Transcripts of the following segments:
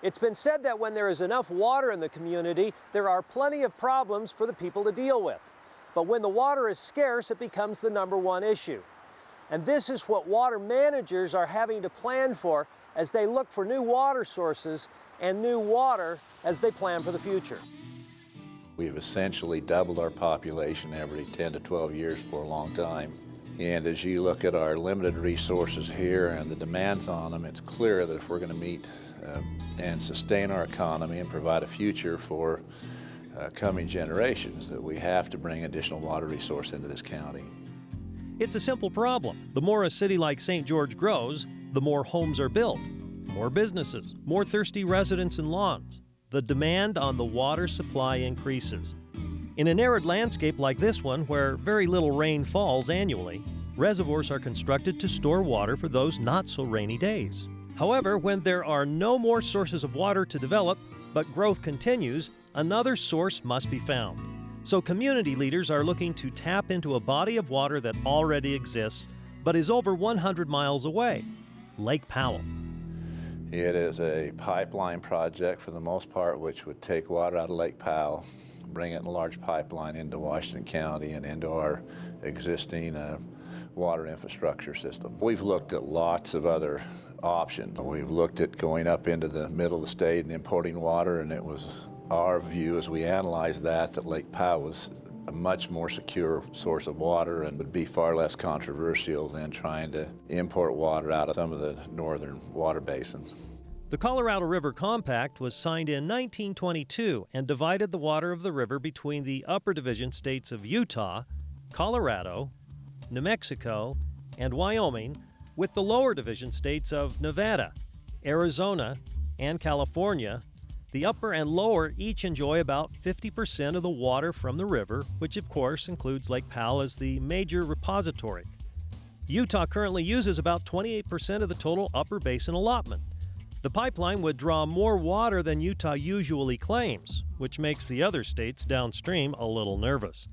It's been said that when there is enough water in the community, there are plenty of problems for the people to deal with. But when the water is scarce, it becomes the #1 issue. And this is what water managers are having to plan for as they look for new water sources and new water as they plan for the future. We've essentially doubled our population every 10 to 12 years for a long time. And as you look at our limited resources here and the demands on them, it's clear that if we're going to meet and sustain our economy and provide a future for coming generations, that we have to bring additional water resource into this county. It's a simple problem. The more a city like St. George grows, the more homes are built, more businesses, more thirsty residents and lawns. The demand on the water supply increases. In an arid landscape like this one, where very little rain falls annually, reservoirs are constructed to store water for those not-so-rainy days. However, when there are no more sources of water to develop, but growth continues, another source must be found. So community leaders are looking to tap into a body of water that already exists, but is over 100 miles away, Lake Powell. It is a pipeline project for the most part, which would take water out of Lake Powell, bring it in a large pipeline into Washington County and into our existing water infrastructure system. We've looked at lots of other options. We've looked at going up into the middle of the state and importing water, and it was our view as we analyzed that Lake Powell was a much more secure source of water and would be far less controversial than trying to import water out of some of the northern water basins. The Colorado River Compact was signed in 1922 and divided the water of the river between the upper division states of Utah, Colorado, New Mexico, and Wyoming, with the lower division states of Nevada, Arizona, and California. The upper and lower each enjoy about 50% of the water from the river, which of course includes Lake Powell as the major repository. Utah currently uses about 28% of the total upper basin allotment. The pipeline would draw more water than Utah usually claims, which makes the other states downstream a little nervous.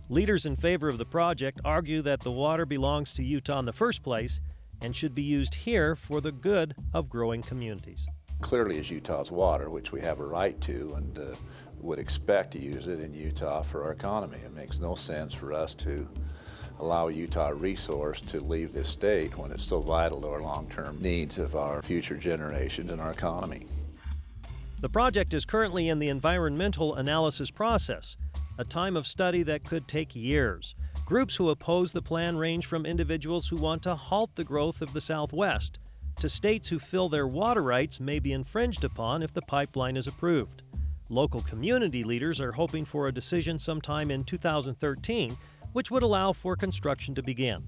Leaders in favor of the project argue that the water belongs to Utah in the first place and should be used here for the good of growing communities. Clearly is Utah's water, which we have a right to and would expect to use it in Utah for our economy. It makes no sense for us to allow a Utah resource to leave this state when it's so vital to our long-term needs of our future generations and our economy. The project is currently in the environmental analysis process, a time of study that could take years. Groups who oppose the plan range from individuals who want to halt the growth of the Southwest to states who feel their water rights may be infringed upon if the pipeline is approved. Local community leaders are hoping for a decision sometime in 2013, which would allow for construction to begin.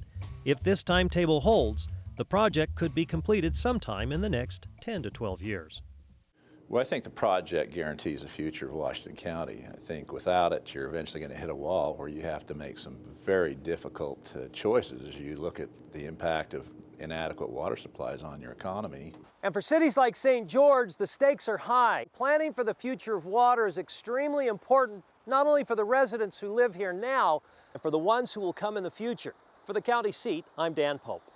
If this timetable holds, the project could be completed sometime in the next 10 to 12 years. Well, I think the project guarantees the future of Washington County. I think without it, you're eventually going to hit a wall where you have to make some very difficult choices as you look at the impact of inadequate water supplies on your economy. And for cities like St. George, the stakes are high. Planning for the future of water is extremely important, not only for the residents who live here now, and for the ones who will come in the future. For the county seat, I'm Dan Pope.